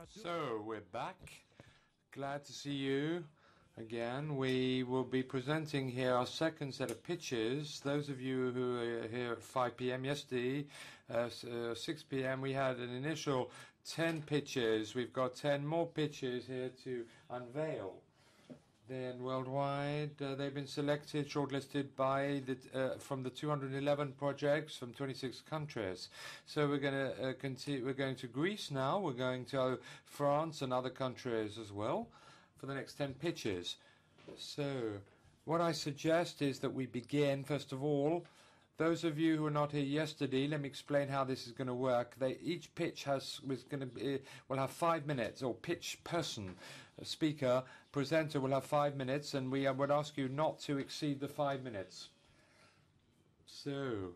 So we're back. Glad to see you again. We will be presenting here our second set of pitches. Those of you who are here at 5 p.m. yesterday, 6 p.m. we had an initial 10 pitches. We've got 10 more pitches here to unveil. Then worldwide, they've been selected, shortlisted by from the 211 projects from 26 countries. So we're going to continue. We're going to Greece now. We're going to France and other countries as well for the next 10 pitches. So what I suggest is that we begin, first of all. Those of you who were not here yesterday, let me explain how this is going to work. Each pitch will have 5 minutes, or pitch person, speaker, presenter will have 5 minutes, and we would ask you not to exceed the 5 minutes. So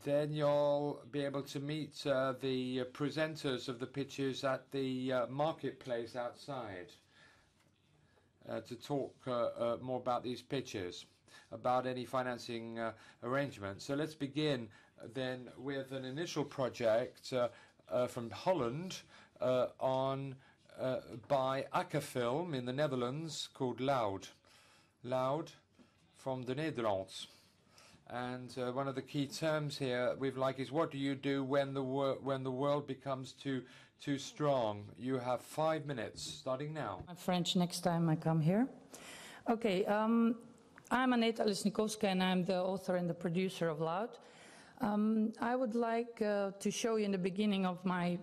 then you'll be able to meet the presenters of the pitches at the marketplace outside to talk more about these pitches, about any financing arrangements. So let's begin then with an initial project from Holland by Akkerfilm in the Netherlands called Loud. Loud from the Netherlands. And one of the key terms here we've like is, what do you do when the world becomes too strong? You have 5 minutes starting now. My French next time I come here. Okay. I'm Aneta Lesnikovska, and I'm the author and the producer of Loud. I would like to show you in the beginning of my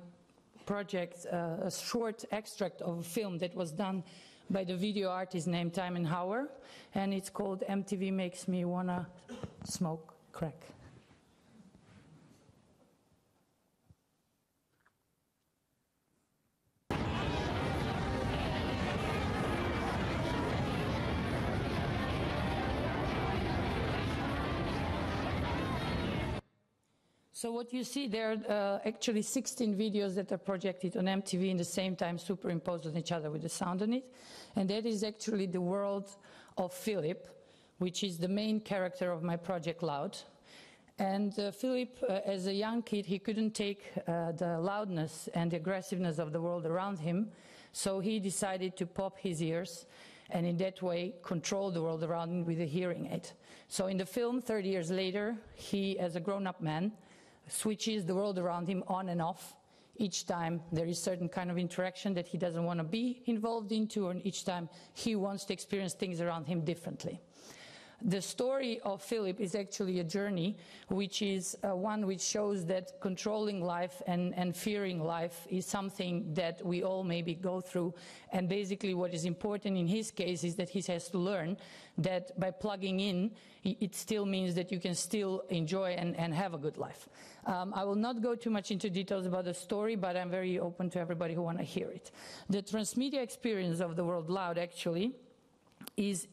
project a short extract of a film that was done by the video artist named Thymen Hauer, and it's called MTV Makes Me Wanna Smoke Crack. So what you see there are actually 16 videos that are projected on MTV in the same time, superimposed on each other with the sound on it. And that is actually the world of Philip, which is the main character of my project Loud. And Philip, as a young kid, he couldn't take the loudness and the aggressiveness of the world around him, so he decided to pop his ears and in that way control the world around him with a hearing aid. So in the film, 30 years later, he, as a grown-up man, switches the world around him on and off. Each time there is certain kind of interaction that he doesn't want to be involved into, and each time he wants to experience things around him differently. The story of Philip is actually a journey, which is one which shows that controlling life and fearing life is something that we all maybe go through. And basically what is important in his case is that he has to learn that by plugging in, it still means that you can still enjoy and have a good life. I will not go too much into details about the story, but I'm very open to everybody who want to hear it. The transmedia experience of the world Loud actually is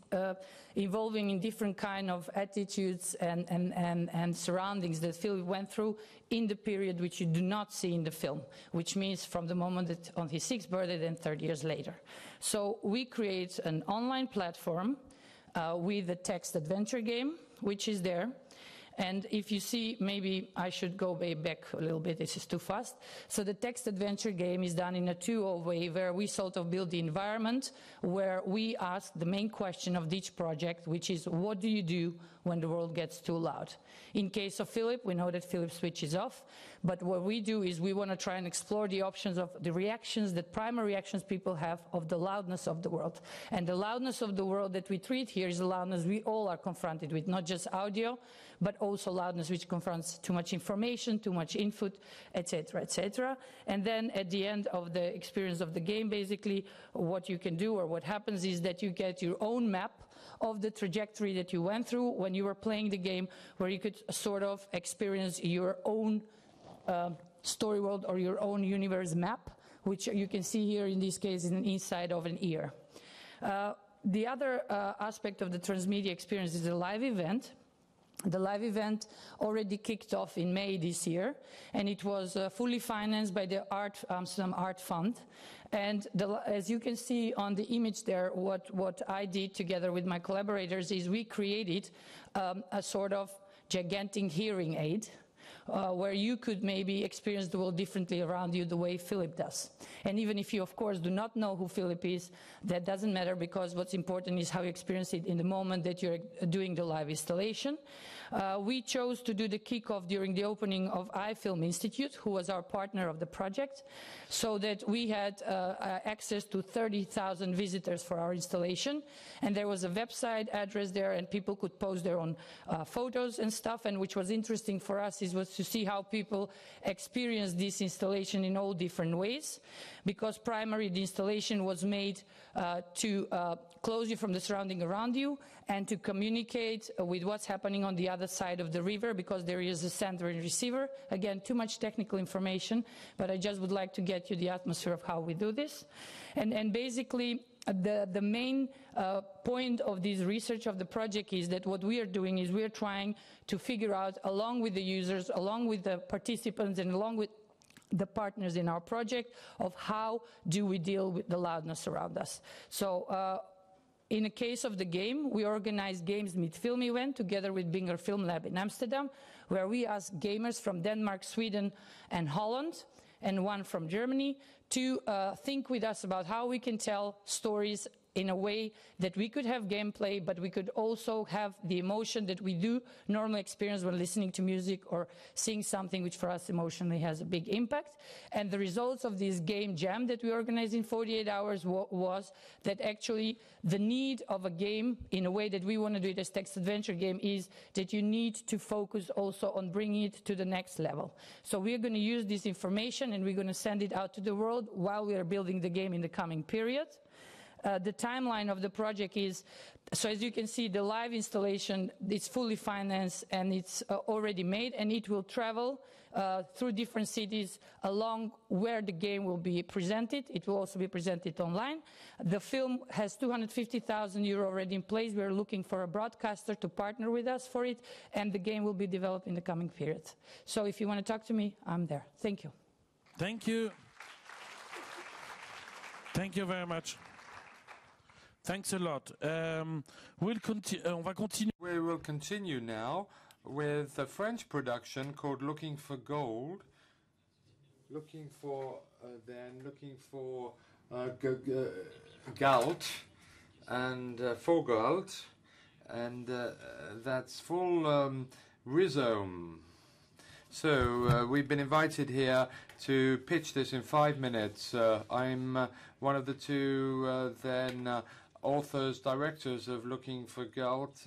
evolving in different kind of attitudes and surroundings that Philip went through in the period which you do not see in the film, which means from the moment that on his 6th birthday, then 30 years later. So we create an online platform with a text adventure game, which is there. And if you see, maybe I should go back a little bit, this is too fast. So the text adventure game is done in a 2-0 way, where we sort of build the environment, where we ask the main question of each project, which is, what do you do when the world gets too loud? In case of Philip, we know that Philip switches off, but what we do is we want to try and explore the options of the reactions, the primary reactions people have of the loudness of the world. And the loudness of the world that we treat here is the loudness we all are confronted with, not just audio, but also loudness which confronts too much information, too much input, etc., etc. And then at the end of the experience of the game, basically what you can do, or what happens, is that you get your own map of the trajectory that you went through when you were playing the game, where you could sort of experience your own story world or your own universe map, which you can see here in this case is inside of an ear. The other aspect of the transmedia experience is a live event. The live event already kicked off in May this year, and it was fully financed by the Amsterdam Art Fund. And as you can see on the image there, what I did together with my collaborators is we created a sort of gigantic hearing aid, where you could maybe experience the world differently around you the way Philip does. And even if you, of course, do not know who Philip is, that doesn't matter, because what's important is how you experience it in the moment that you're doing the live installation. We chose to do the kickoff during the opening of iFilm Institute, who was our partner of the project, so that we had access to 30,000 visitors for our installation. And there was a website address there, and people could post their own photos and stuff. And which was interesting for us was to see how people experience this installation in all different ways, because primarily the installation was made to close you from the surrounding around you and to communicate with what's happening on the other side of the river, because there is a sender and receiver. Again, too much technical information, but I just would like to get you the atmosphere of how we do this. And basically, the main point of this research of the project is that what we are doing is we are trying to figure out, along with the users, along with the participants, and along with the partners in our project, of how do we deal with the loudness around us. So in the case of the game, we organized Games Meet Film event together with Binger Film Lab in Amsterdam, where we asked gamers from Denmark, Sweden and Holland, and one from Germany, to think with us about how we can tell stories in a way that we could have gameplay, but we could also have the emotion that we do normally experience when listening to music or seeing something which for us emotionally has a big impact. And the results of this game jam that we organized in 48 hours was that actually the need of a game, in a way that we want to do it as text adventure game, is that you need to focus also on bringing it to the next level. So we're going to use this information and we're going to send it out to the world while we are building the game in the coming period. The timeline of the project is, so as you can see, the live installation is fully financed and it's already made, and it will travel through different cities along where the game will be presented. It will also be presented online. The film has 250,000 euro already in place. We're looking for a broadcaster to partner with us for it, and the game will be developed in the coming period. So if you want to talk to me, I'm there. Thank you. Thank you. Thank you very much. Thanks a lot. We will continue now with a French production called Looking for Gold. Looking for Galt and for Galt, and that's full rhizome. So we've been invited here to pitch this in 5 minutes. I'm one of the two authors, directors of Looking for Galt.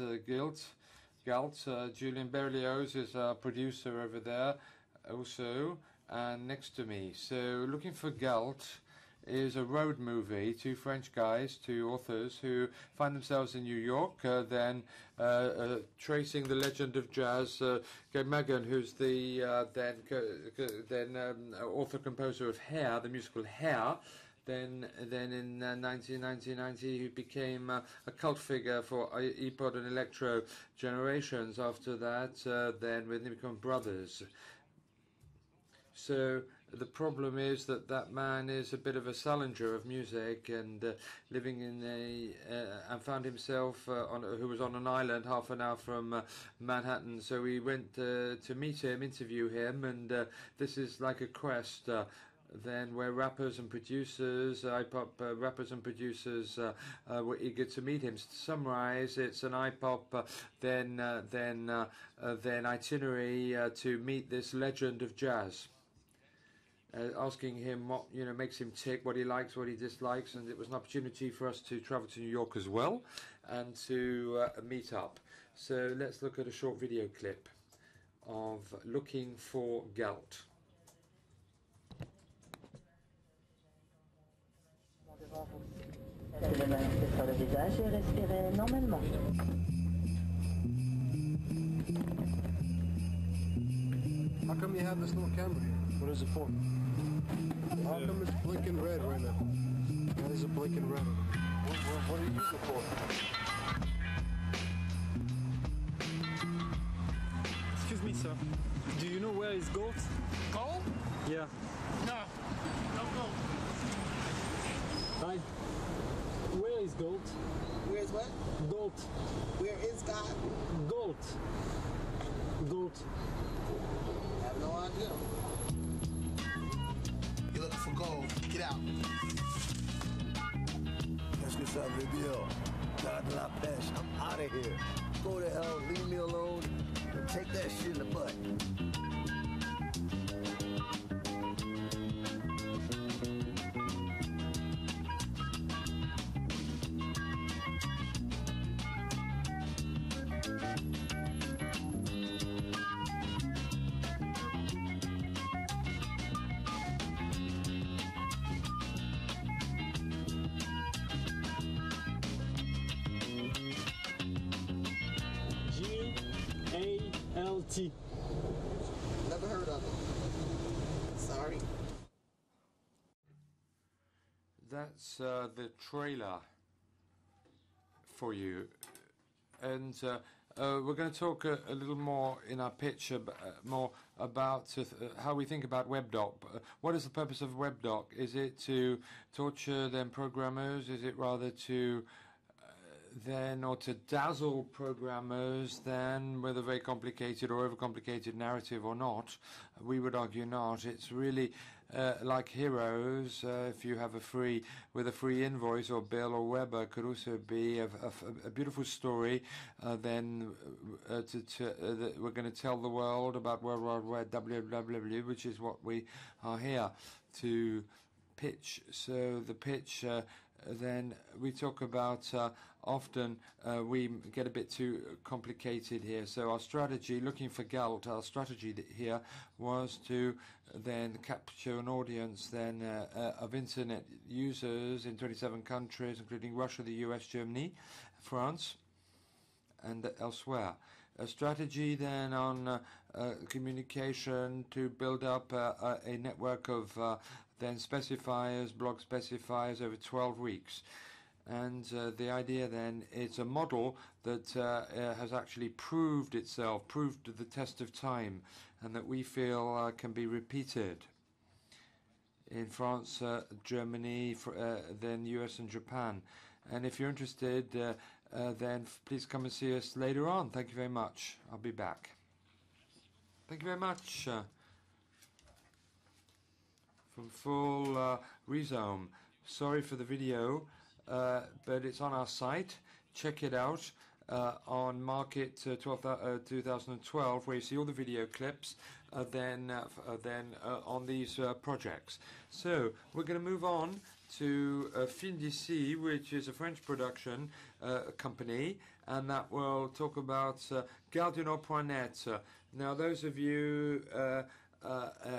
Julian Berlioz is our producer over there also, and next to me. So Looking for Galt is a road movie, two French guys, two authors, who find themselves in New York, tracing the legend of jazz. Gabe Magan, who's the author-composer of Hair, the musical Hair, then in 1990 he became a cult figure for iPod and electro generations. After that, then with become brothers. So the problem is that man is a bit of a Salinger of music, and living in and found himself who was on an island half an hour from Manhattan. So we went to meet him, interview him, and this is like a quest. Then where rappers and producers, hip-hop rappers and producers were eager to meet him. To summarize, it's an hip-hop then itinerary to meet this legend of jazz. Asking him what makes him tick, what he likes, what he dislikes, and it was an opportunity for us to travel to New York as well and to meet up. So let's look at a short video clip of Looking for Galt. Placez les mains sur le visage et respirez normalement. How come you have this little camera here? What is it for? How come it's blinking red right now? Why is it blinking red? What do you use it for? Excuse me, sir. Do you know where is gold? Gold? Yeah. No. No gold. Hi. Where is gold? Where's what? Gold. Where is God? Gold. Gold. Have Qu'est-ce que ça veut dire? Garde la pêche. I'm out of here. Go to hell, leave me alone, and take that shit in the butt. G-A-L-T. Never heard of it. Sorry. That's the trailer for you. And we're going to talk a little more in our pitch more about how we think about WebDoc. What is the purpose of WebDoc? Is it to torture them programmers? Is it rather to or to dazzle programmers then with a very complicated or overcomplicated narrative or not? We would argue not. It's really like Heroes. If you have a free invoice or bill or Weber, could also be a beautiful story. Then we're going to tell the world about World Wide Web, WWW, which is what we are here to pitch. So the pitch. Then we talk about often we get a bit too complicated here. So our strategy, looking for Galt, our strategy here was to then capture an audience then of internet users in 27 countries, including Russia, the US, Germany, France, and elsewhere. A strategy then on communication to build up a network of then specifiers, blog specifiers over 12 weeks. And the idea then is a model that has actually proved the test of time, and that we feel can be repeated in France, Germany, then US and Japan. And if you're interested, then please come and see us later on. Thank you very much. I'll be back. Thank you very much. From Full Rhizome. Sorry for the video, but it's on our site. Check it out on Market 2012, where you see all the video clips. Then on these projects. So we're going to move on to Film d'ici, which is a French production company, and that will talk about GareDuNord.net. Now, those of you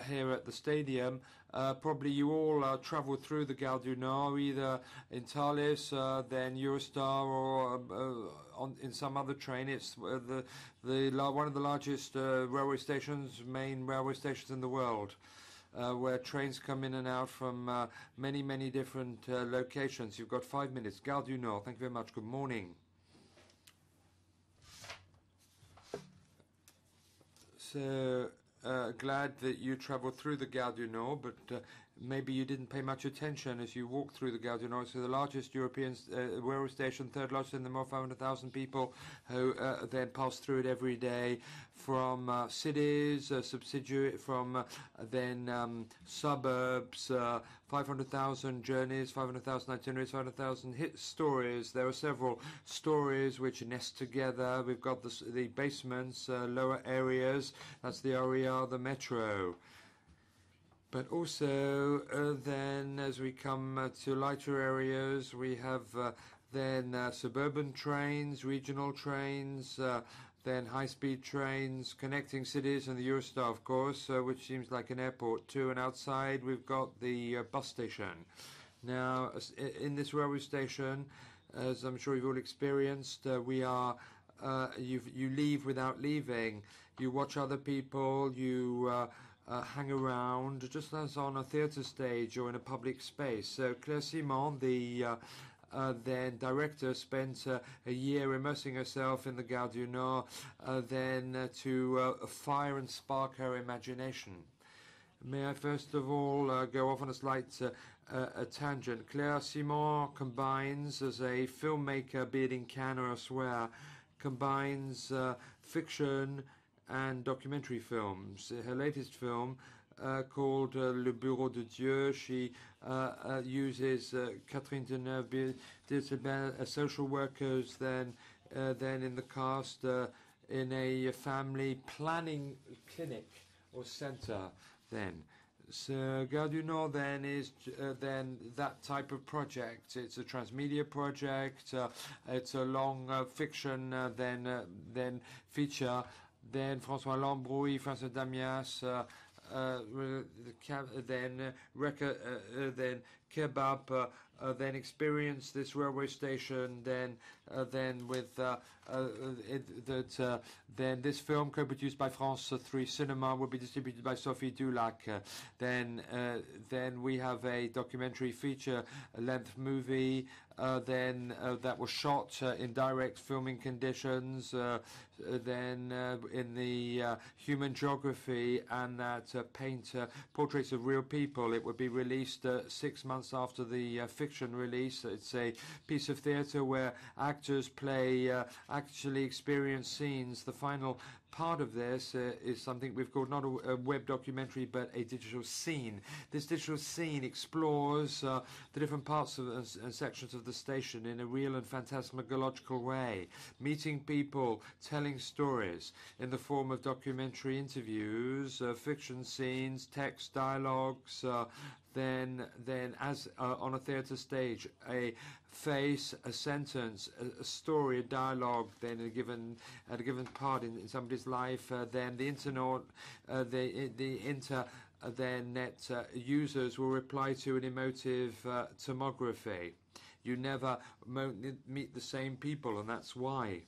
here at the stadium, probably you all travel through the Gare du Nord, either in Thalys, then Eurostar, or in some other train. It's one of the largest main railway stations in the world, where trains come in and out from many, many different locations. You've got 5 minutes. Gare du Nord. Thank you very much. Good morning. So, glad that you traveled through the Gare du Nord, but maybe you didn't pay much attention as you walked through the Gare du Nord. So the largest European railway station, third largest in the world, 500,000 people who then pass through it every day from cities, subsidiary from then suburbs, 500,000 journeys, 500,000 itineraries, 500,000 hit stories. There are several stories which nest together. We've got the basements, lower areas. That's the area, the metro. But also, then, as we come to lighter areas, we have then suburban trains, regional trains, then high-speed trains connecting cities, and the Eurostar, of course, which seems like an airport too. And outside, we've got the bus station. Now, in this railway station, as I'm sure you've all experienced, you leave without leaving. You watch other people. You hang around, just as on a theatre stage or in a public space. So Claire Simon, the then director, spent a year immersing herself in the Gare du Nord, then to fire and spark her imagination. May I first of all go off on a slight tangent. Claire Simon combines, as a filmmaker, be it in Cannes or elsewhere, combines fiction and documentary films. Her latest film, called Le Bureau de Dieu. She uses Catherine Deneuve, social workers, then in the cast in a family planning clinic or center. Then, so Gare du Nord then is then that type of project. It's a transmedia project. It's a long fiction, then feature. Then François Lambrouille, François Damias, then kebab, then experience this railway station, then with then this film co-produced by France 3 Cinema will be distributed by Sophie Dulac. Then we have a documentary feature length movie that was shot in direct filming conditions, then in the human geography, and that paint portraits of real people. It would be released 6 months after the fiction release. It's a piece of theatre where actors play actually experienced scenes. The final part of this is something we've called not a web documentary but a digital scene. This digital scene explores the different parts of and sections of the station in a real and phantasmagorical way, meeting people, telling stories in the form of documentary interviews, fiction scenes, text, dialogues, then as on a theatre stage, a face, a sentence, a story, a dialogue, then at a given part in somebody's life, then the internet, net users will reply to an emotive tomography. You never meet the same people, and that's why.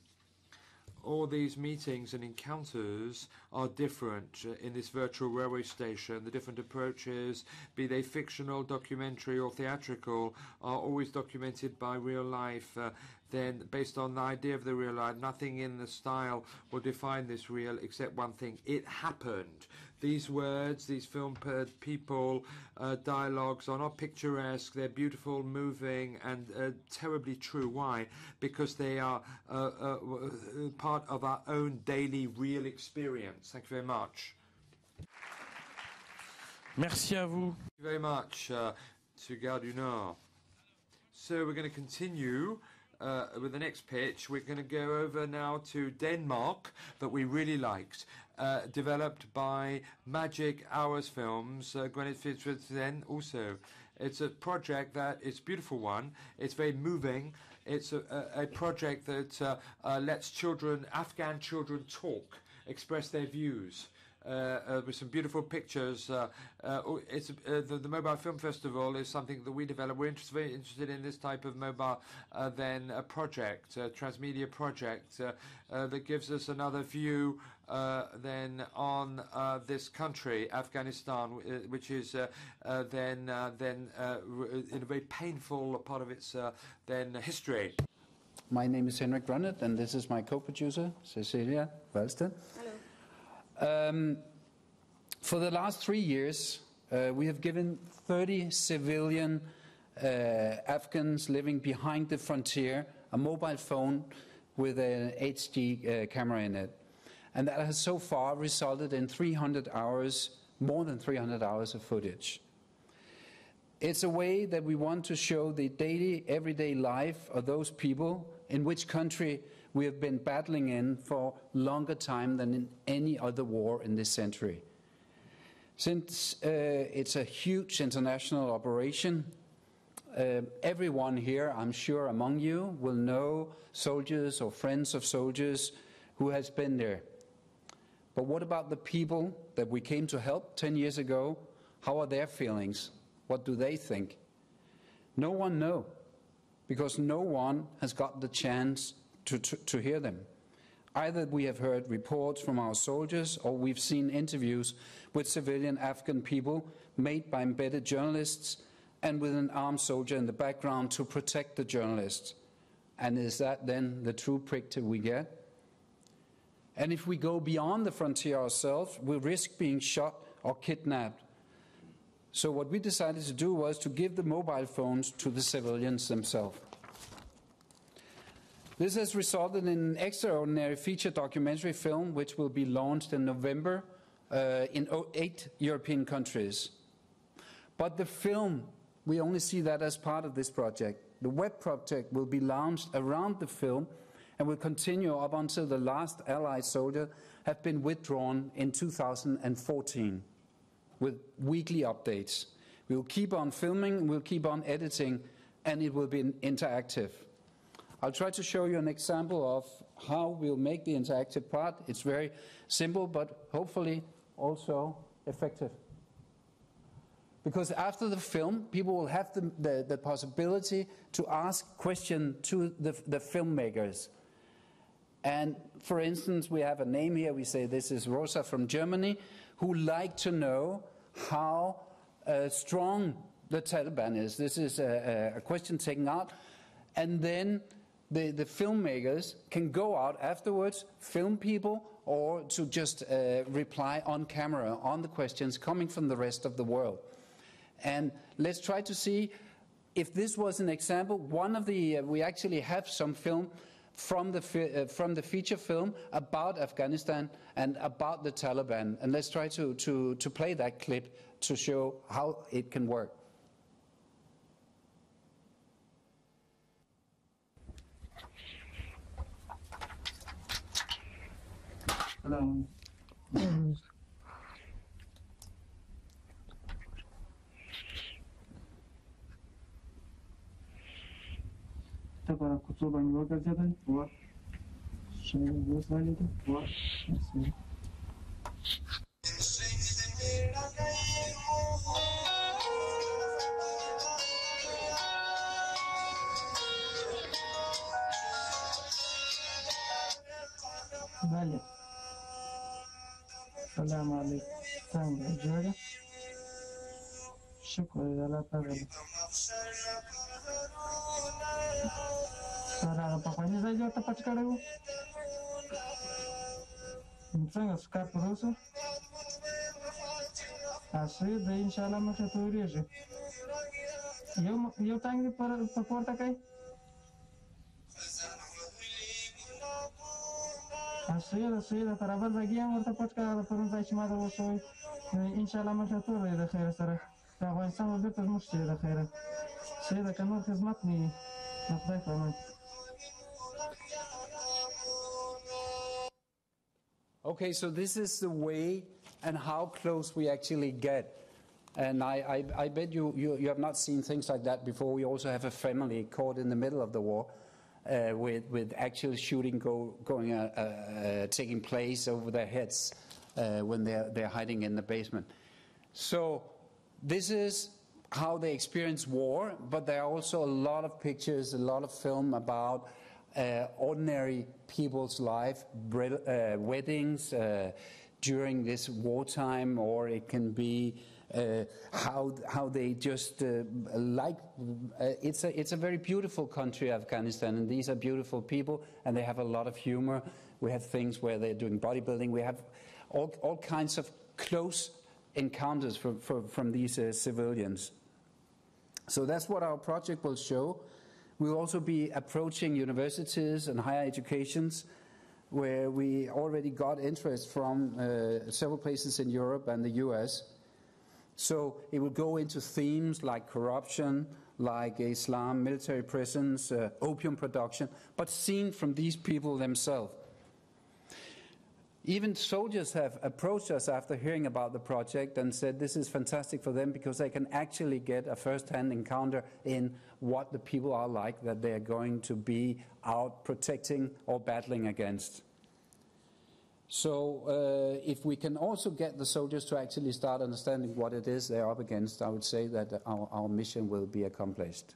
All these meetings and encounters are different in this virtual railway station. The different approaches, be they fictional, documentary, or theatrical, are always documented by real life. Then, based on the idea of the real life, nothing in the style will define this real except one thing: it happened. These words, these film people, dialogues are not picturesque. They're beautiful, moving, and terribly true. Why? Because they are part of our own daily real experience. Thank you very much. Merci à vous. Thank you very much to Gare du Nord. So we're going to continue with the next pitch. We're going to go over now to Denmark, that we really liked. Developed by Magic Hours Films, Gwyneth Fitzgerald also. It's a project that is a beautiful one. It's very moving. It's a project that lets children, Afghan children, talk, express their views. With some beautiful pictures. The Mobile Film Festival is something that we develop. We're very interested in this type of mobile project, transmedia project that gives us another view then on this country, Afghanistan, which is in a very painful part of its history. My name is Henrik Grønnet, and this is my co-producer, Cecilia Valsted. For the last 3 years, we have given 30 civilian Afghans living behind the frontier a mobile phone with an HD camera in it. And that has so far resulted in 300 hours, more than 300 hours of footage. It's a way that we want to show the daily, everyday life of those people in which country we have been battling in for longer time than in any other war in this century. Since it's a huge international operation, everyone here, I'm sure among you, will know soldiers or friends of soldiers who has been there. But what about the people that we came to help 10 years ago? How are their feelings? What do they think? No one knows, because no one has got the chance to hear them. Either we have heard reports from our soldiers, or we've seen interviews with civilian Afghan people made by embedded journalists and with an armed soldier in the background to protect the journalists. And is that then the true picture we get? And if we go beyond the frontier ourselves, we risk being shot or kidnapped. So what we decided to do was to give the mobile phones to the civilians themselves. This has resulted in an extraordinary feature documentary film which will be launched in November in 8 European countries. But the film, we only see that as part of this project. The web project will be launched around the film and will continue up until the last Allied soldier have been withdrawn in 2014 with weekly updates. We will keep on filming, we'll keep on editing, and it will be interactive. I'll try to show you an example of how we'll make the interactive part. It's very simple, but hopefully also effective. Because after the film, people will have the possibility to ask questions to the filmmakers. And for instance, we have a name here. We say this is Rosa from Germany, who like to know how strong the Taliban is. This is a question taken out. And then the filmmakers can go out afterwards, film people, or to just reply on camera on the questions coming from the rest of the world. And let's try to see if this was an example. One of the we actually have some film from the feature film about Afghanistan and about the Taliban, and let's try to play that clip to show how it can work. Hello. Agora com o banho vou fazer daí. Boa. Chega, vou sair daí. Boa. Assim. Vale. Salam alaikum. Sanga joga. Shukr Allah ta'ala. Sara pokoknya saja tepat sekali Bu. څنګه سکار پروسه اسې د ان شاء الله مخه توريږي یو څنګه په پورته کوي اسې د ترابل زګي ورته پټ کړه پرون ځای چې ما دا وشوي ان شاء الله مخه توري د خیر سره د افغانستان وګړي ته مخ شي د خیر سي د کمر خدمت نه خدای په Okay, so this is the way and how close we actually get. And I bet you have not seen things like that before. We also have a family caught in the middle of the war with actual shooting taking place over their heads when they're hiding in the basement. So this is how they experience war, but there are also a lot of pictures, a lot of film about ordinary people's life, weddings during this wartime, or it can be how they just it's a very beautiful country, Afghanistan, and these are beautiful people, and they have a lot of humor. We have things where they're doing bodybuilding. We have all kinds of close encounters from these civilians. So that's what our project will show. We'll also be approaching universities and higher educations where we already got interest from several places in Europe and the US. So it will go into themes like corruption, like Islam, military prisons, opium production, but seen from these people themselves. Even soldiers have approached us after hearing about the project and said this is fantastic for them because they can actually get a first-hand encounter in what the people are like that they are going to be out protecting or battling against. So if we can also get the soldiers to actually start understanding what it is they're up against, I would say that our mission will be accomplished.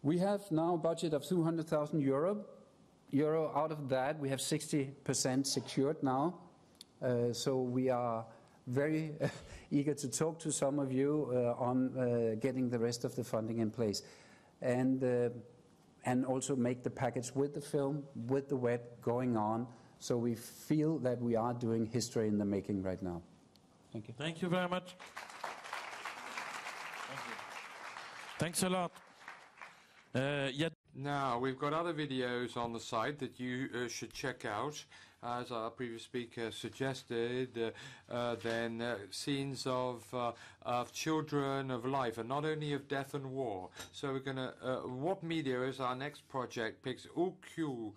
We have now a budget of 200,000 euro. Out of that, we have 60% secured now. So we are very eager to talk to some of you on getting the rest of the funding in place. And also make the package with the film, with the web going on. So we feel that we are doing history in the making right now. Thank you. Thank you very much. Thank you. Thanks a lot. Now, we've got other videos on the site that you should check out. As our previous speaker suggested, scenes of children, of life, and not only of death and war. So we're going to, What Media is our next project, picks Ukiyo.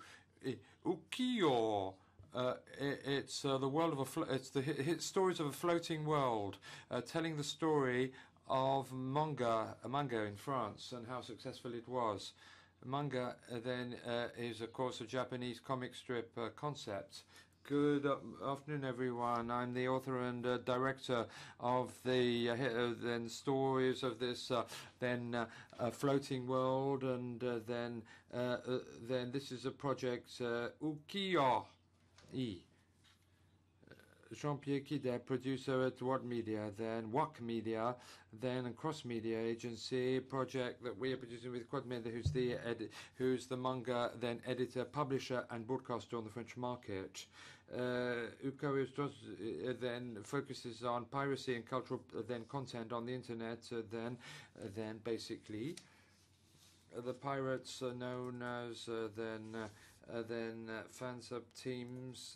It's the world of it's the stories of a floating world, telling the story of manga in France and how successful it was. Manga is, of course, a Japanese comic strip concept. Good afternoon, everyone. I'm the author and director of the stories of this floating world, and then this is a project Ukiyo-i. Jean-Pierre Kidet, producer at What Media, then WAC Media, then Cross Media Agency project that we are producing with Quad Media, who's the manga then editor, publisher, and broadcaster on the French market. Ukiyo then focuses on piracy and cultural content on the internet. Then basically the pirates are known as fan sub teams.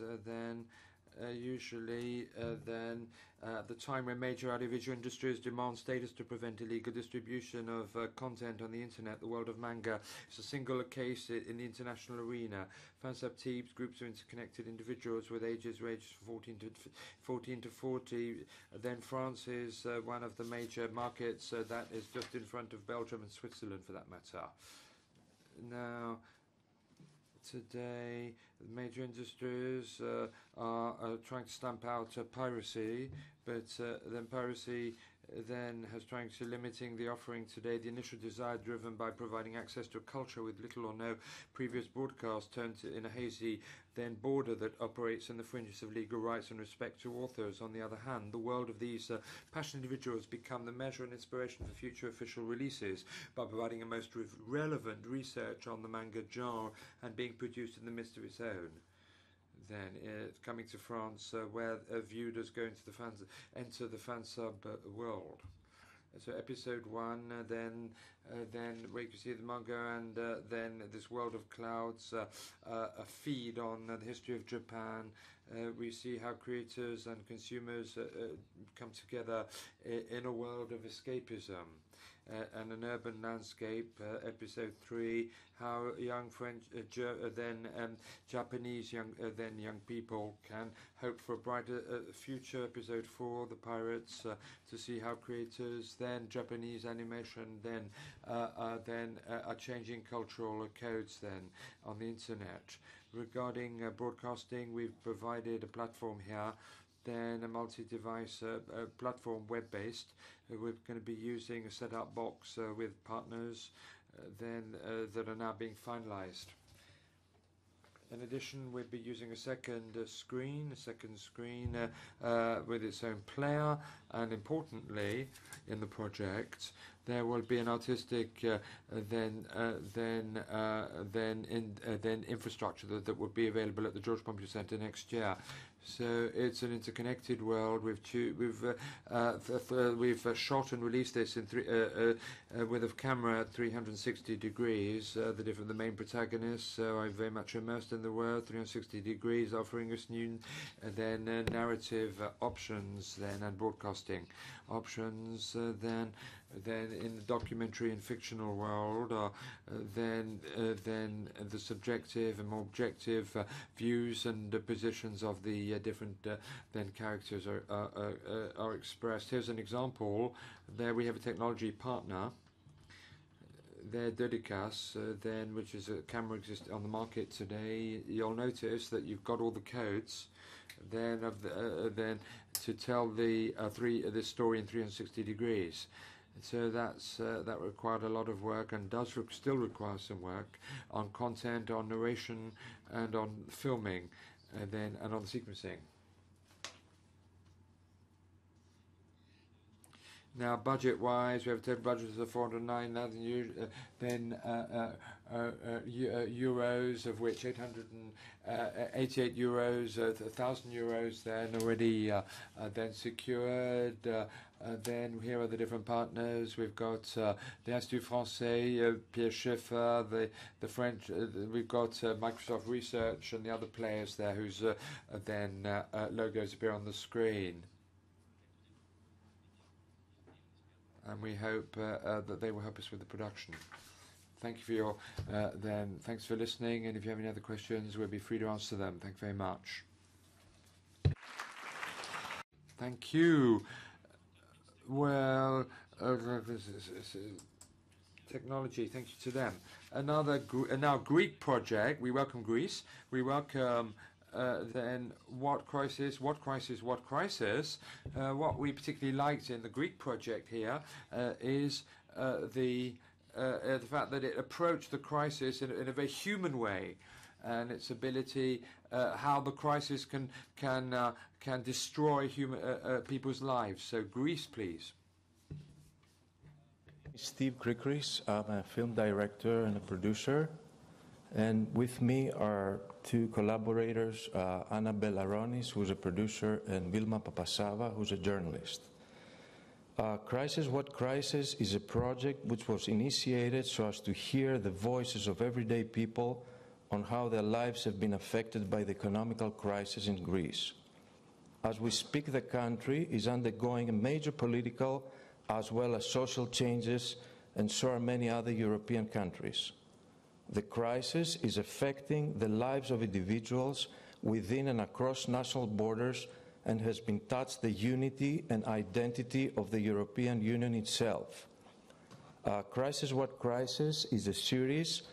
Usually the time when major audiovisual industries demand status to prevent illegal distribution of content on the internet, the world of manga is a singular case in the international arena. Fansub teams, groups of interconnected individuals with ages ranged from 14 to 40. Then France is one of the major markets that is just in front of Belgium and Switzerland, for that matter. Now, today, major industries are trying to stamp out piracy, but then piracy has trying to limiting the offering today. The initial desire driven by providing access to a culture with little or no previous broadcast turned in a hazy border that operates in the fringes of legal rights and respect to authors. On the other hand, the world of these passionate individuals become the measure and inspiration for future official releases by providing a most relevant research on the manga genre and being produced in the midst of its own. Then coming to France, where viewed as going to enter the fan sub world. So episode 1, then where you can see the manga, and then this world of clouds, a feed on the history of Japan. We see how creators and consumers come together in a world of escapism. And an urban landscape, episode 3, how young French, Japanese young people can hope for a brighter future. Episode 4, the pirates, to see how creators, Japanese animation, are changing cultural codes on the internet. Regarding broadcasting, we've provided a platform here. Then a multi-device platform, web-based. We're going to be using a set-up box with partners that are now being finalized. In addition, we'll be using a second screen with its own player, and importantly, in the project, there will be an artistic infrastructure that will be available at the George Pompidou Centre next year. So it's an interconnected world. We've shot and released this in with a camera at 360 degrees. The main protagonists are very much immersed in the world. 360 degrees, offering us new narrative options and broadcasting options. Then in the documentary and fictional world, then the subjective and more objective views and positions of the different characters are expressed. Here's an example. There we have a technology partner. Their Dedicas, which is a camera exists on the market today. You'll notice that you've got all the codes. To tell the story in 360 degrees. So that required a lot of work, and does still require some work on content, on narration, and on filming, and on sequencing. Now, budget-wise, we have a total budget of 409,000 euros, of which 888 euros, 1,000 euros then already then secured. Then here are the different partners. We've got the Institut Français, Pierre Schaeffer, the French. We've got Microsoft Research and the other players there whose then logos appear on the screen. And we hope that they will help us with the production. Thank you for your, thanks for listening, and if you have any other questions, we'll be free to answer them. Thank you very much. Thank you. Well, technology, thank you to them. Another, now Greek project, we welcome Greece. We welcome then what crisis? What we particularly liked in the Greek project here is the fact that it approached the crisis in a very human way, and its ability, how the crisis can destroy people's lives. So Greece, please. Steve Grigris. I'm a film director and a producer. And with me are two collaborators, Annabelle Aronis, who's a producer, and Vilma Papasava, who's a journalist. Crisis What Crisis is a project which was initiated so as to hear the voices of everyday people on how their lives have been affected by the economical crisis in Greece. As we speak, the country is undergoing a major political as well as social changes, and so are many other European countries. The crisis is affecting the lives of individuals within and across national borders and has been touched the unity and identity of the European Union itself. Crisis What Crisis is a series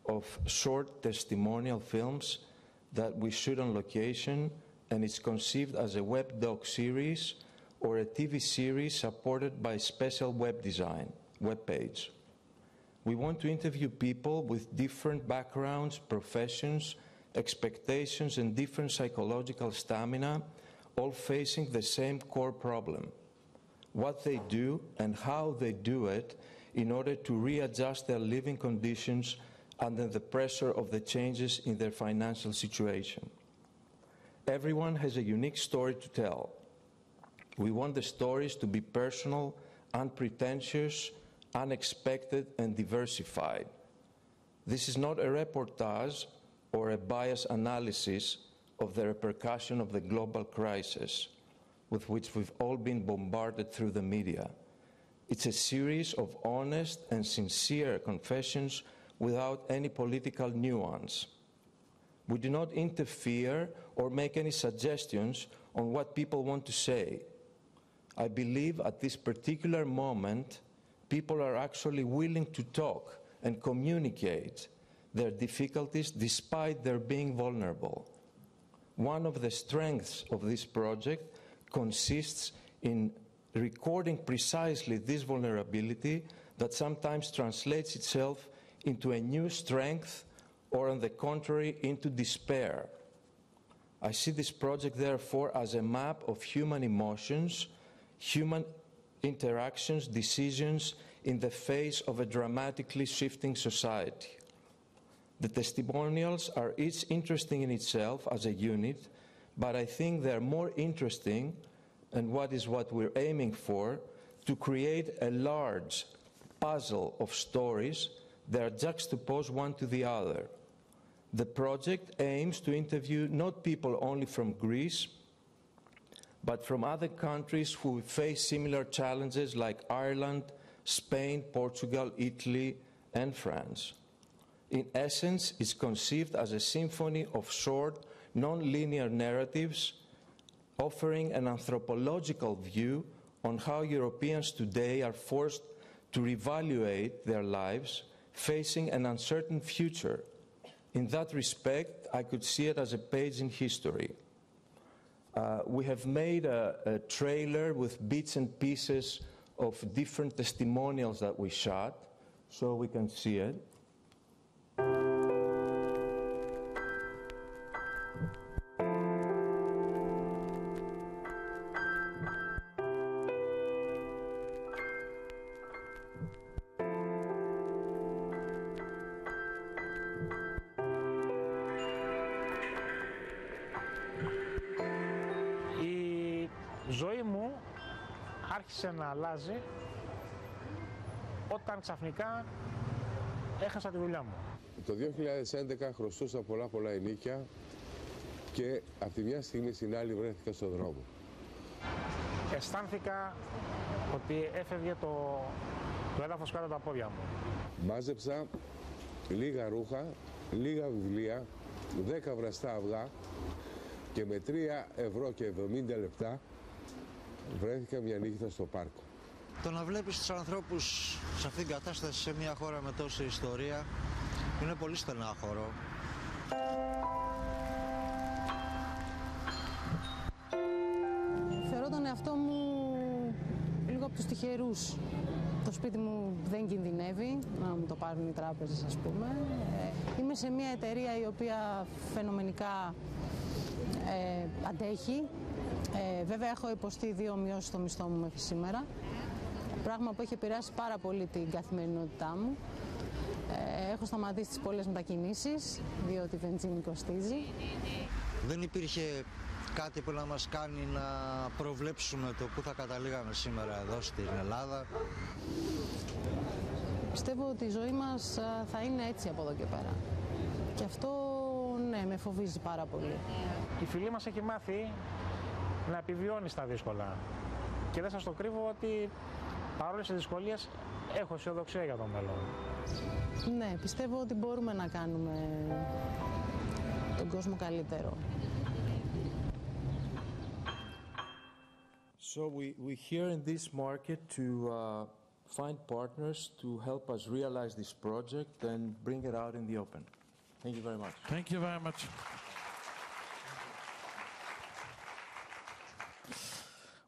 of short testimonial films that we shoot on location, and it's conceived as a web doc series or a TV series supported by special web design, web page. We want to interview people with different backgrounds, professions, expectations, and different psychological stamina, all facing the same core problem: what they do and how they do it in order to readjust their living conditions under the pressure of the changes in their financial situation. Everyone has a unique story to tell. We want the stories to be personal, unpretentious, unexpected, and diversified. This is not a reportage or a biased analysis of the repercussion of the global crisis with which we've all been bombarded through the media. It's a series of honest and sincere confessions without any political nuance. We do not interfere or make any suggestions on what people want to say. I believe at this particular moment, people are actually willing to talk and communicate their difficulties despite their being vulnerable. One of the strengths of this project consists in recording precisely this vulnerability that sometimes translates itself into a new strength or, on the contrary, into despair. I see this project, therefore, as a map of human emotions, human interactions, decisions in the face of a dramatically shifting society. The testimonials are each interesting in itself as a unit, but I think they're more interesting, and what we're aiming for, to create a large puzzle of stories that are juxtaposed one to the other. The project aims to interview not people only from Greece, but from other countries who face similar challenges like Ireland, Spain, Portugal, Italy, and France. In essence, it's conceived as a symphony of short, non-linear narratives offering an anthropological view on how Europeans today are forced to reevaluate their lives, facing an uncertain future. In that respect, I could see it as a page in history. We have made a trailer with bits and pieces of different testimonials that we shot, so we can see it. άρχισε να αλλάζει όταν ξαφνικά έχασα τη δουλειά μου. Το 2011 χρωστούσα πολλά ενίκια και από τη μια στιγμή στην άλλη βρέθηκα στον δρόμο. Αισθάνθηκα ότι έφευγε το έδαφος κάτω από τα πόδια μου. Μάζεψα λίγα ρούχα, λίγα βιβλία, 10 βραστά αυγά και με 3 ευρώ και 70 λεπτά βρέθηκα μια νύχτα στο πάρκο. Το να βλέπεις τους ανθρώπους σε αυτήν την κατάσταση σε μια χώρα με τόση ιστορία είναι πολύ στενάχωρο. Θεωρώ τον εαυτό μου λίγο από τους τυχερούς. Το σπίτι μου δεν κινδυνεύει να μου το πάρουν οι τράπεζες, ας πούμε. Είμαι σε μια εταιρεία η οποία φαινομενικά αντέχει. Βέβαια έχω υποστεί 2 μειώσεις στο μισθό μου μέχρι σήμερα. Πράγμα που έχει επηρεάσει πάρα πολύ την καθημερινότητά μου. Έχω σταματήσει τις πολλές μετακινήσεις, διότι η βενζίνη κοστίζει. Δεν υπήρχε κάτι που να μας κάνει να προβλέψουμε το πού θα καταλήγαμε σήμερα εδώ στην Ελλάδα. Πιστεύω ότι η ζωή μας θα είναι έτσι από εδώ και πέρα. Και αυτό, ναι, με φοβίζει πάρα πολύ. Η φυλή μας έχει μάθει να επιβιώνει στα δύσκολα. Και δεν σας το κρύβω ότι παρόλες τις δυσκολίες έχω αισιοδοξία για το μέλλον. Ναι, πιστεύω ότι μπορούμε να κάνουμε τον κόσμο καλύτερο. So we're here in this market to find partners to help us realize this project and bring it out in the open. Thank you very much. Thank you very much.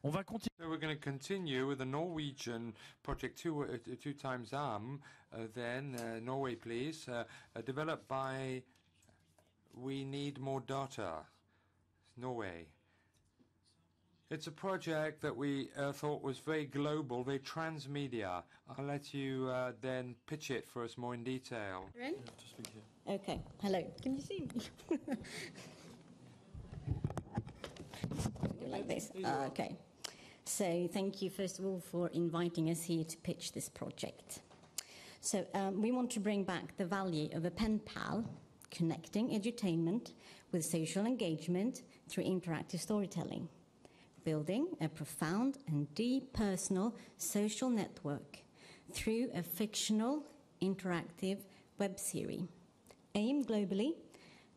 On va continuer. So we're going to continue with the Norwegian project two times then Norway please, developed by We Need More Data, Norway. It's a project that we thought was very global, very transmedia. I'll let you then pitch it for us more in detail. Ready? Okay. Hello. Can you see me? Like this. Okay. So thank you first of all for inviting us here to pitch this project. So we want to bring back the value of a pen pal, connecting edutainment with social engagement through interactive storytelling, building a profound and deep personal social network through a fictional interactive web series aimed globally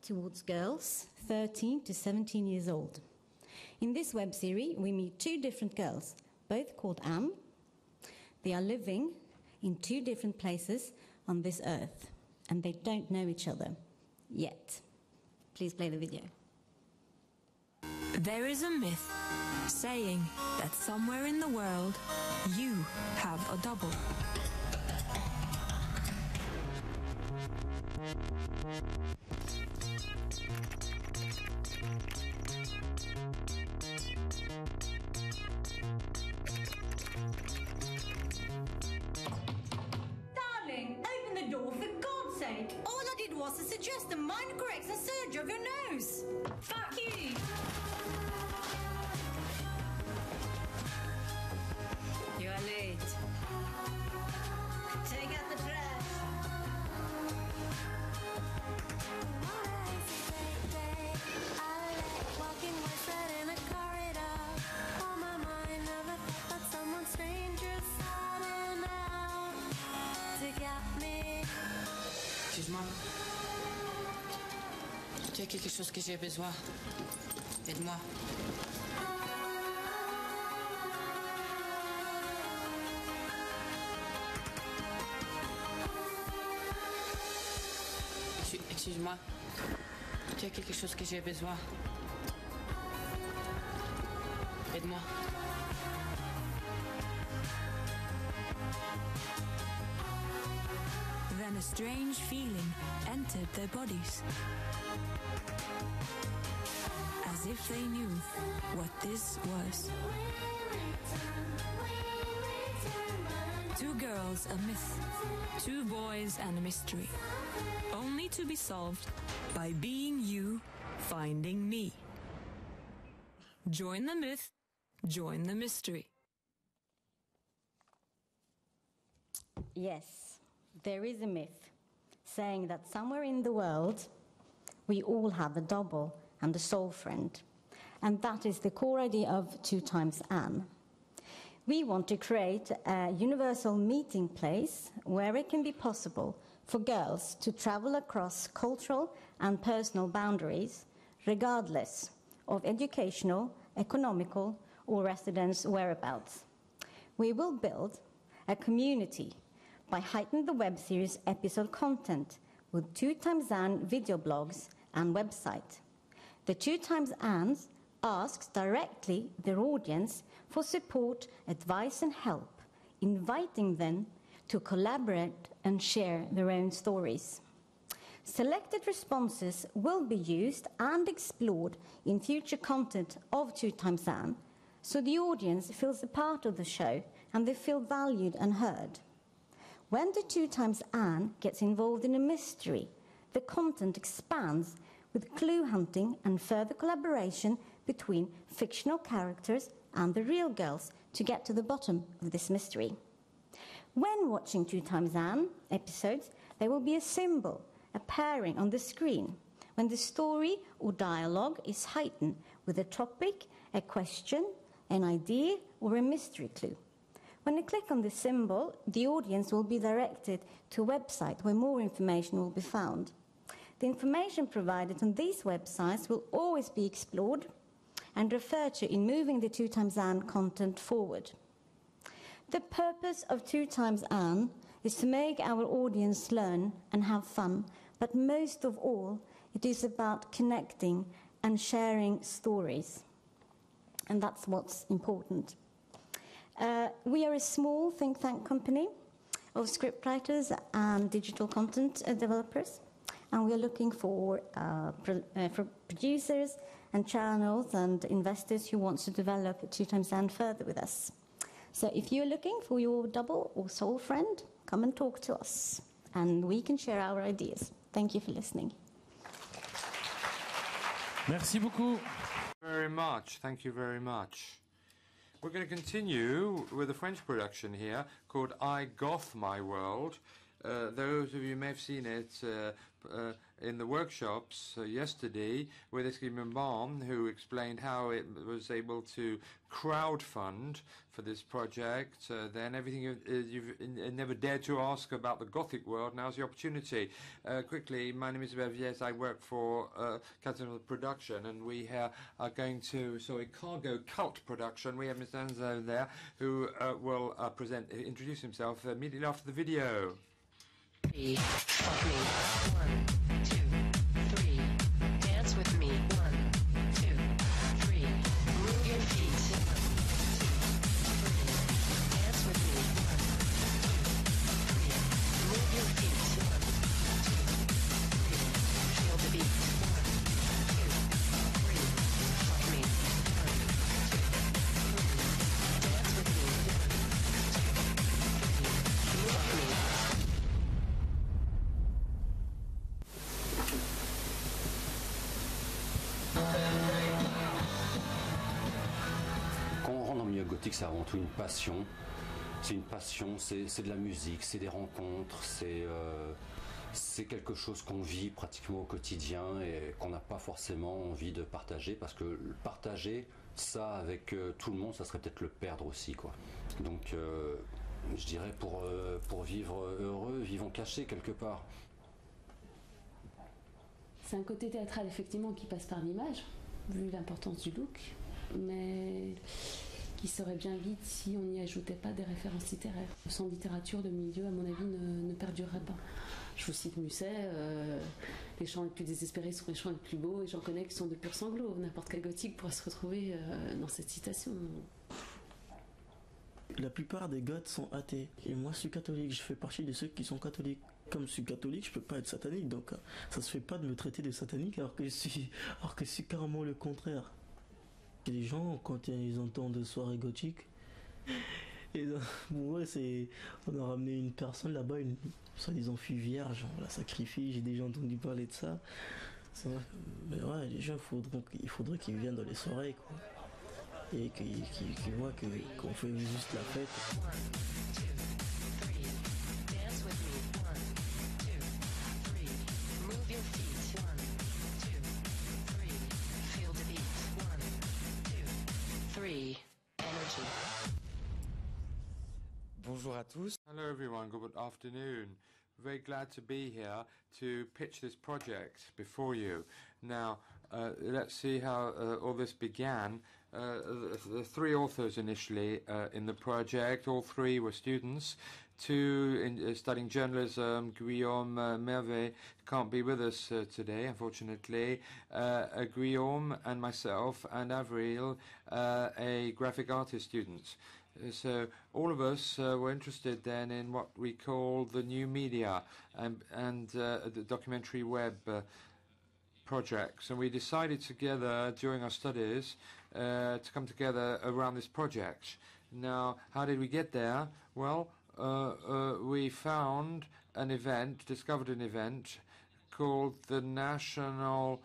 towards girls 13 to 17 years old. In this web series, we meet 2 different girls, both called Am. They are living in 2 different places on this earth, and they don't know each other yet. Please play the video. There is a myth saying that somewhere in the world you have a double. Darling, open the door for God's sake. All I did was to suggest a minor correction surgery of your nose. Fuck you. You are late. Take out the trash. Walking west in a corridor. On my mind, never thought that someone stranger starting out to get me. Excuse-moi. Tu as quelque chose que j'ai besoin. Aide-moi. Excuse-moi. Tu as quelque chose que j'ai besoin. Aide-moi. Then a strange feeling entered their bodies, as if they knew what this was. 2 girls, a myth. 2 boys, and a mystery. Only to be solved by being you, finding me. Join the myth, join the mystery. Yes, there is a myth saying that somewhere in the world we all have a double and a soul friend. And that is the core idea of 2 times Anne. We want to create a universal meeting place where it can be possible for girls to travel across cultural and personal boundaries, regardless of educational, economical, or residence whereabouts. We will build a community by heightening the web series episode content with 2 times Anne video blogs and website. The 2 times Anne's asks directly their audience for support, advice and help, inviting them to collaborate and share their own stories. Selected responses will be used and explored in future content of 2 times Anne, so the audience feels a part of the show and they feel valued and heard. When the 2 times Anne gets involved in a mystery, the content expands with clue hunting and further collaboration between fictional characters and the real girls to get to the bottom of this mystery. When watching 2 times Anne episodes, there will be a symbol appearing on the screen when the story or dialogue is heightened with a topic, a question, an idea, or a mystery clue. When you click on the symbol, the audience will be directed to a website where more information will be found. The information provided on these websites will always be explored and referred to in moving the 2 times Anne content forward. The purpose of 2 times Anne is to make our audience learn and have fun, but most of all, it is about connecting and sharing stories. And that's what's important. We are a small think tank company of scriptwriters and digital content developers, and we are looking for producers and channels and investors who want to develop 2 times Anne further with us. So if you're looking for your double or soul friend, come and talk to us, and we can share our ideas. Thank you for listening. Merci beaucoup. Very much. Thank you very much. We're going to continue with a French production here called I Goth My World. Those of you may have seen it in the workshops yesterday with Escrime Bomb, who explained how it was able to crowdfund for this project. Then everything you've never dared to ask about the Gothic world, now's the opportunity. Quickly, my name is Bevies. I work for Capital Production, and we are going to a cargo cult production. We have Mr. Enzo there, who will introduce himself immediately after the video. 1, 2, 3. Dance with me. 1, 2, 3. Move your feet. 1, 2, 3. Dance with me. 1, 2, 3. Move your feet. 1, 2, 3. Feel the beat. 1, 2, 3. Fuck me. 1, 2, 3. Dance with me. 1, 2, 3. Move me. Quand on rentre dans le milieu gothique, c'est avant tout une passion. C'est une passion, c'est de la musique, c'est des rencontres, c'est quelque chose qu'on vit pratiquement au quotidien et qu'on n'a pas forcément envie de partager, parce que partager ça avec tout le monde, ça serait peut-être le perdre aussi, quoi. Donc je dirais pour vivre heureux, vivons cachés quelque part. C'est un côté théâtral effectivement qui passe par l'image, vu l'importance du look, mais qui serait bien vite si on n'y ajoutait pas des références littéraires. Sans littérature, le milieu, à mon avis, ne perdurerait pas. Je vous cite Musset, les chants les plus désespérés sont les chants les plus beaux, et j'en connais qui sont de purs sanglots. N'importe quel gothique pourrait se retrouver dans cette citation. La plupart des goths sont athées, et moi je suis catholique, je fais partie de ceux qui sont catholiques. Comme je suis catholique, je peux pas être satanique, donc ça se fait pas de me traiter de satanique alors que je suis carrément le contraire. Les gens, quand ils entendent soirée gothique, et bon, ouais, on a ramené une personne là-bas, une soi-disant fille vierge, on la sacrifie, j'ai déjà entendu parler de ça. Mais ouais, les gens, il faudrait qu'ils viennent dans les soirées, quoi. Et qu'ils voient qu'on fait juste la fête. Bonjour à tous. Hello everyone, good afternoon. Very glad to be here to pitch this project before you. Now, let's see how all this began. The three authors initially in the project, all three were students. Two studying journalism, Guillaume Mervet can't be with us today, unfortunately. Guillaume and myself and Avril, a graphic artist student. So all of us were interested then in what we call the new media and the documentary web projects. And we decided together during our studies to come together around this project. Now, how did we get there? Well, we found an event, discovered an event called the National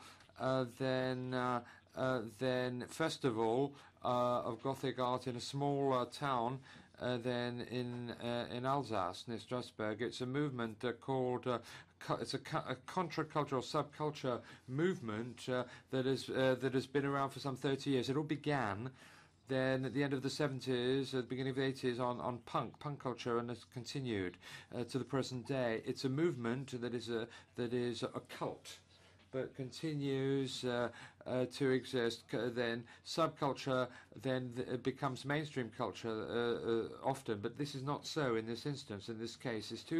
then Festival of Gothic art in a small town then in Alsace near Strasbourg. It's a movement called it's a contra-cultural subculture movement that has been around for some 30 years. It all began then at the end of the 70s, at the beginning of the 80s, on punk culture, and has continued to the present day. It's a movement that is a cult, but continues to exist. Then subculture then becomes mainstream culture often, but this is not so in this instance. In this case, it's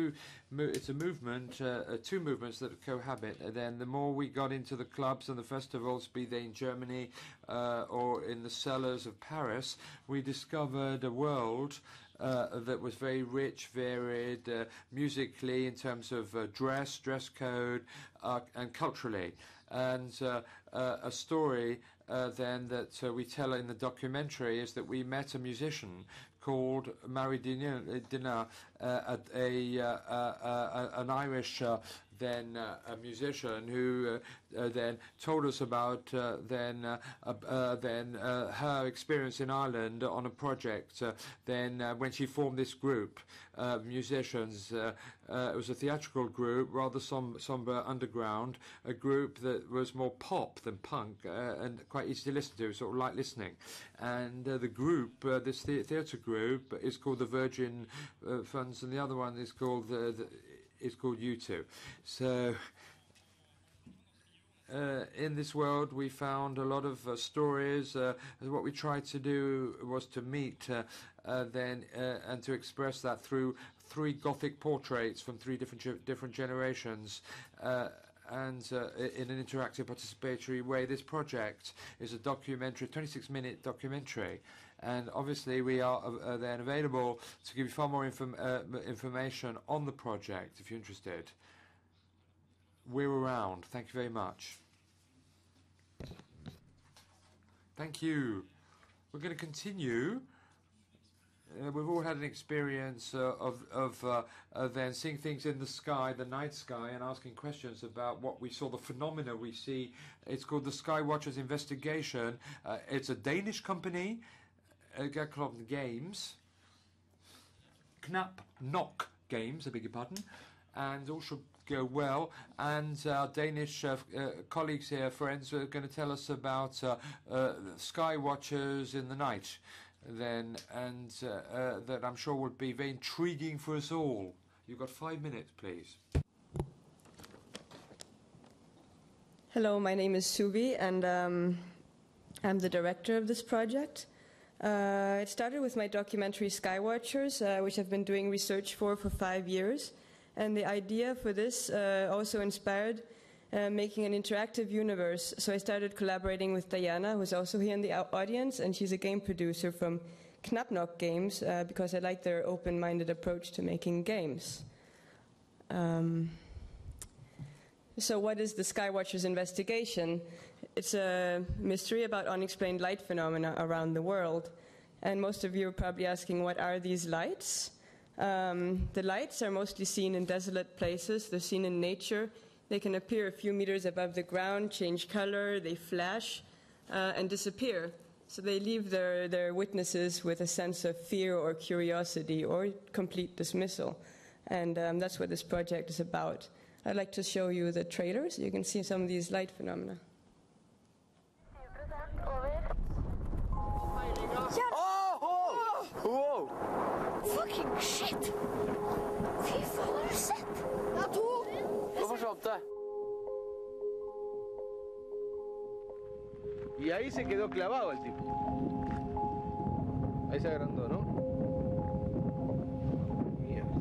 a movement, two movements that cohabit. And then the more we got into the clubs and the festivals, be they in Germany or in the cellars of Paris, we discovered a world that was very rich, varied, musically in terms of dress code, and culturally. And a story then that we tell in the documentary is that we met a musician called Marie Dinah, an Irish then a musician who then told us about her experience in Ireland on a project. Then when she formed this group of musicians, it was a theatrical group, rather somber underground, a group that was more pop than punk and quite easy to listen to, sort of light listening. And the group, this theatre group, is called the Virgin Funds, and the other one is called is called U2. So in this world we found a lot of stories. What we tried to do was to meet and to express that through three Gothic portraits from three different generations. And in an interactive participatory way. This project is a documentary, 26-minute documentary, and obviously we are then available to give you far more information on the project if you're interested. We're around. Thank you very much. Thank you. We're going to continue. We've all had an experience of then seeing things in the sky, the night sky, and asking questions about what we saw, the phenomena we see. It's called the Sky Watchers Investigation. It's a Danish company, Gekklov Games, Knap Nok Games, I beg your pardon, and all should go well. And our Danish colleagues here, friends, are going to tell us about Sky Watchers in the night. Then, and that I'm sure would be very intriguing for us all. You've got 5 minutes, please. Hello, my name is Suvi, and I'm the director of this project. It started with my documentary Skywatchers, which I've been doing research for 5 years. And the idea for this also inspired making an interactive universe. So I started collaborating with Diana, who's also here in the audience, and she's a game producer from Knapnock Games, because I like their open-minded approach to making games. So what is the Skywatchers investigation? It's a mystery about unexplained light phenomena around the world. And most of you are probably asking, what are these lights? The lights are mostly seen in desolate places. They're seen in nature. They can appear a few meters above the ground, change color, they flash, and disappear. So they leave their witnesses with a sense of fear or curiosity or complete dismissal. And that's what this project is about. I'd like to show you the trailer so you can see some of these light phenomena. Oh! Whoa! Fucking shit! Fy faen, har du sett? Det er to! Nå forsvant det. Y ahí se quedó clavado el tipo. Ahí se agrandó, ¿no? Mierda.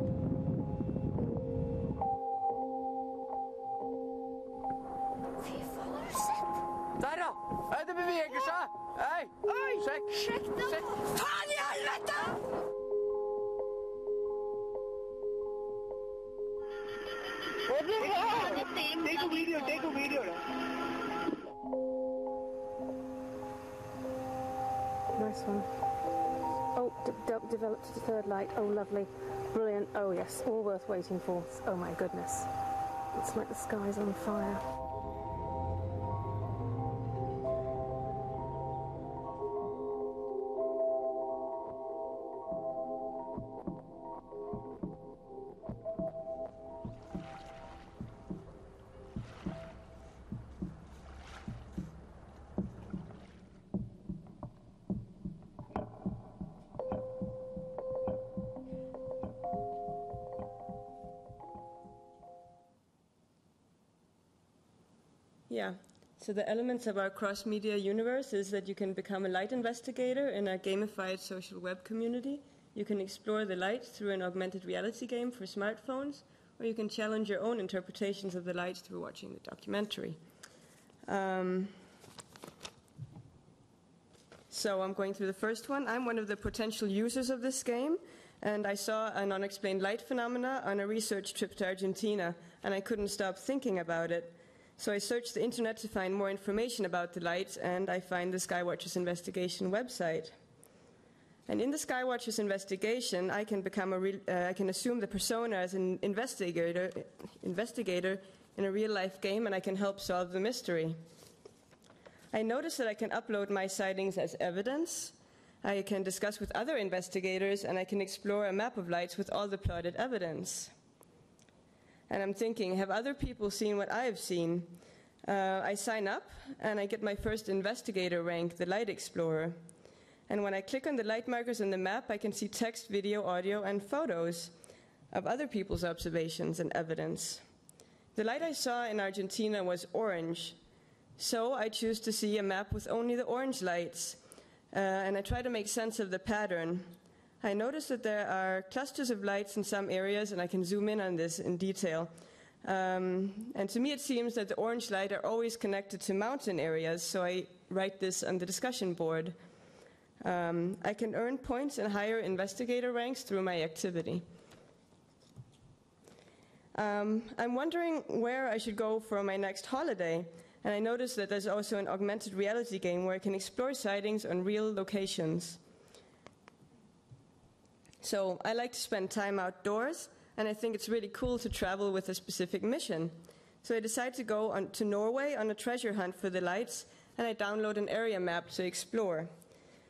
Fy faen, har du sett? Der, ja! Hei, det beveger seg! Hei! Sjekk! Sjekk det! Faen i helvete! Take a video. Nice one. Oh, developed to the third light. Oh, lovely. Brilliant. Oh, yes. All worth waiting for. Oh, my goodness. It's like the sky's on fire. Yeah. So the elements of our cross-media universe is that you can become a light investigator in a gamified social web community. You can explore the light through an augmented reality game for smartphones, or you can challenge your own interpretations of the light through watching the documentary. So I'm going through the first one. I'm one of the potential users of this game, and I saw an unexplained light phenomena on a research trip to Argentina, and I couldn't stop thinking about it. So I searched the internet to find more information about the lights, and I find the Skywatchers investigation website. And in the Skywatchers investigation, I can I can assume the persona as an investigator in a real-life game, and I can help solve the mystery. I noticed that I can upload my sightings as evidence. I can discuss with other investigators, and I can explore a map of lights with all the plotted evidence. And I'm thinking, have other people seen what I've seen? I sign up, and I get my first investigator rank, the Light Explorer. And when I click on the light markers on the map, I can see text, video, audio, and photos of other people's observations and evidence. The light I saw in Argentina was orange, so I choose to see a map with only the orange lights, and I try to make sense of the pattern. I notice that there are clusters of lights in some areas, and I can zoom in on this in detail. And to me, it seems that the orange light are always connected to mountain areas, so I write this on the discussion board. I can earn points in higher investigator ranks through my activity. I'm wondering where I should go for my next holiday, and I noticed that there's also an augmented reality game where I can explore sightings on real locations. So I like to spend time outdoors, and I think it's really cool to travel with a specific mission. So I decide to go to Norway on a treasure hunt for the lights, and I download an area map to explore.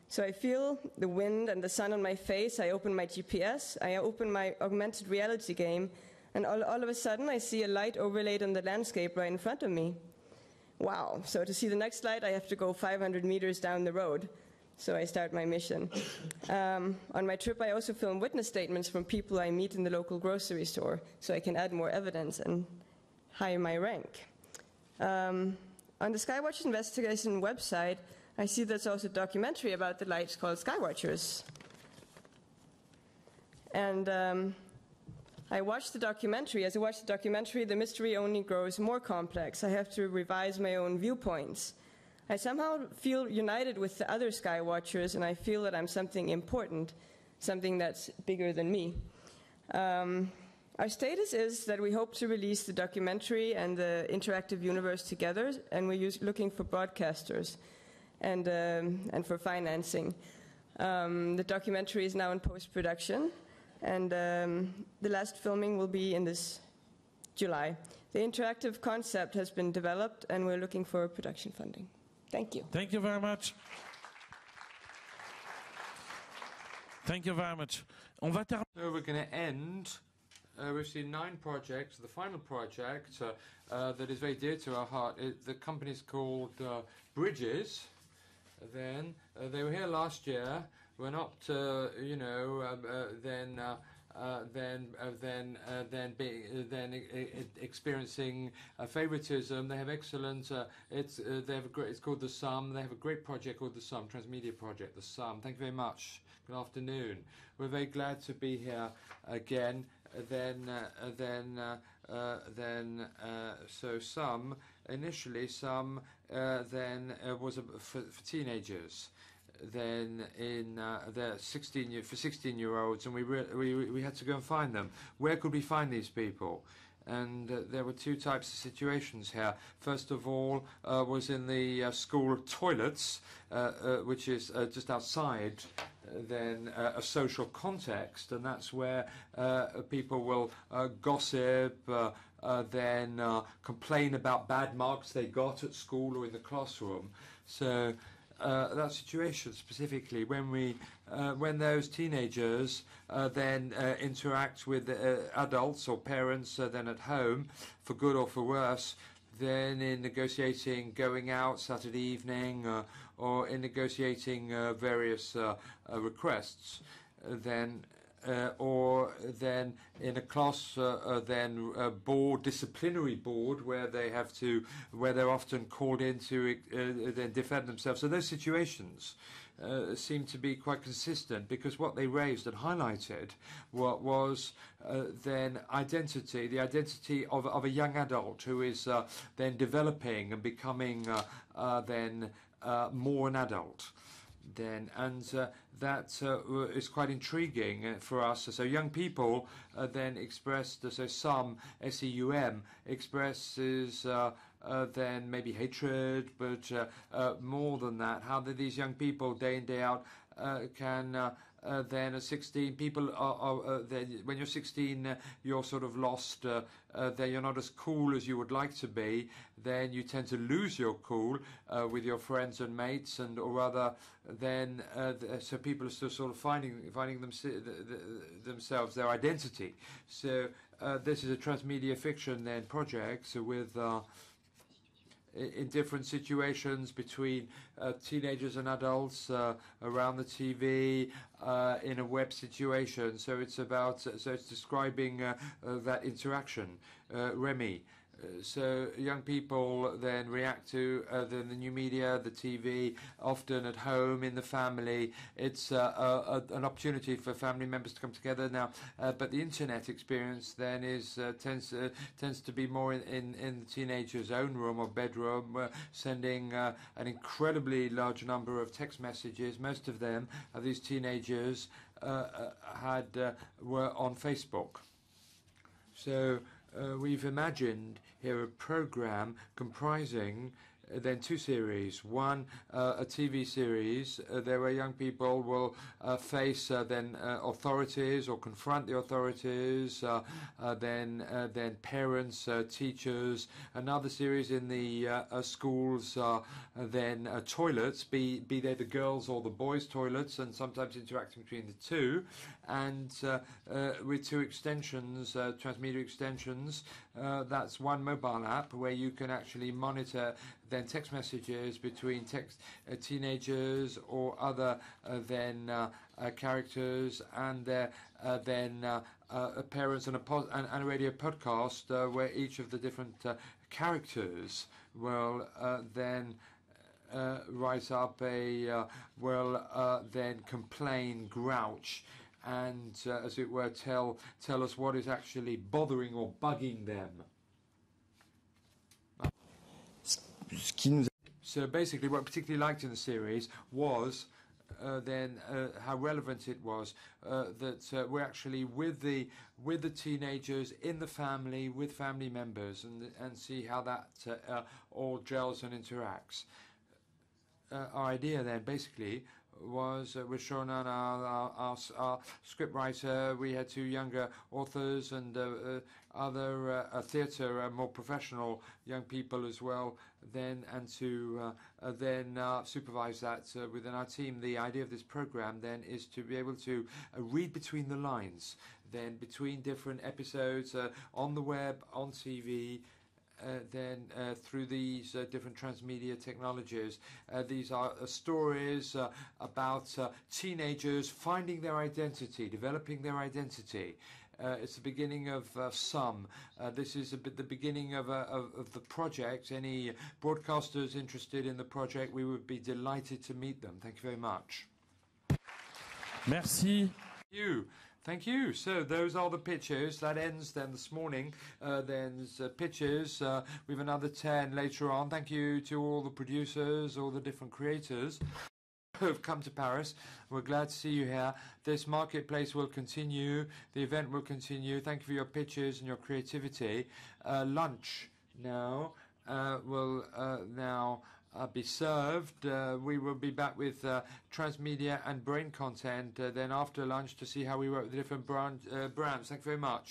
So I feel the wind and the sun on my face, I open my GPS, I open my augmented reality game, and all of a sudden I see a light overlaid on the landscape right in front of me. Wow, so to see the next light I have to go 500 meters down the road. So I start my mission. On my trip, I also film witness statements from people I meet in the local grocery store, so I can add more evidence and higher my rank. On the Skywatchers investigation website, I see there's also a documentary about the lights called Skywatchers. And I watched the documentary. As I watch the documentary, the mystery only grows more complex. I have to revise my own viewpoints. I somehow feel united with the other Skywatchers, and I feel that I'm something important, something that's bigger than me. Our status is that we hope to release the documentary and the interactive universe together, and we're looking for broadcasters and for financing. The documentary is now in post-production, and the last filming will be in this July. The interactive concept has been developed, and we're looking for production funding. Thank you. Thank you very much. Thank you very much. So we're going to end. We've seen 9 projects. The final project that is very dear to our heart, the company is called Bridges. Then they were here last year We're not, experiencing favoritism. They have excellent. It's called the Sum. They have a great project called the Sum, Transmedia Project. The Sum. Thank you very much. Good afternoon. We're very glad to be here again. So Sum initially was for teenagers. Then in the 16-year-olds, and we had to go and find them. Where could we find these people? And there were two types of situations here. First of all, was in the school toilets, which is just outside then a social context, and that's where people will gossip, then complain about bad marks they got at school or in the classroom. So that situation specifically, when those teenagers then interact with adults or parents then at home, for good or for worse, then in negotiating going out Saturday evening or in negotiating various requests, then or then in a class board, disciplinary board, where they're often called in to then defend themselves. So those situations seem to be quite consistent, because what they raised and highlighted was then identity, the identity of a young adult who is then developing and becoming more an adult. That is quite intriguing for us. So young people then expressed, so Sum, SEUM, expresses then maybe hatred, but more than that, how these young people day in, day out can then at 16, people are when you're 16, you're sort of lost, then you're not as cool as you would like to be, then you tend to lose your cool with your friends and mates, and or rather then so people are still sort of finding themselves, their identity. So this is a transmedia fiction then project, so with in different situations between teenagers and adults around the TV, in a web situation. So it's about, so it's describing that interaction. Remy. So young people then react to the new media, the TV, often at home, in the family. It's an opportunity for family members to come together now. But the internet experience then is tends to be more in the teenager's own room or bedroom, sending an incredibly large number of text messages. Most of them, of these teenagers, were on Facebook. So we've imagined here a program comprising then two series. One, a TV series where young people will face then authorities or confront the authorities, then parents, teachers. Another series in the schools, then toilets, be they the girls or the boys' toilets, and sometimes interacting between the two. And with two extensions, transmedia extensions, that's one mobile app where you can actually monitor then text messages between teenagers or other characters and their parents, and a radio podcast where each of the different characters will then rise up then complain, grouch, and as it were tell us what is actually bothering or bugging them. So basically what I particularly liked in the series was how relevant it was that we're actually with the teenagers in the family, with family members, and see how that all gels and interacts. Our idea then basically was with Shonan, our script writer. We had two younger authors and other theatre, more professional young people as well. Then to supervise that within our team. The idea of this program then is to be able to read between the lines, then between different episodes on the web, on TV. through these different transmedia technologies. These are stories about teenagers finding their identity, developing their identity. It's the beginning of some. This is the beginning of the project. Any broadcasters interested in the project, we would be delighted to meet them. Thank you very much. Merci. Thank you. So those are the pitches. That ends then this morning. There's pitches. We have another 10 later on. Thank you to all the producers, all the different creators who have come to Paris. We're glad to see you here. This marketplace will continue. The event will continue. Thank you for your pitches and your creativity. Lunch now will now be served. We will be back with transmedia and brain content then after lunch to see how we work with the different brands. Thank you very much.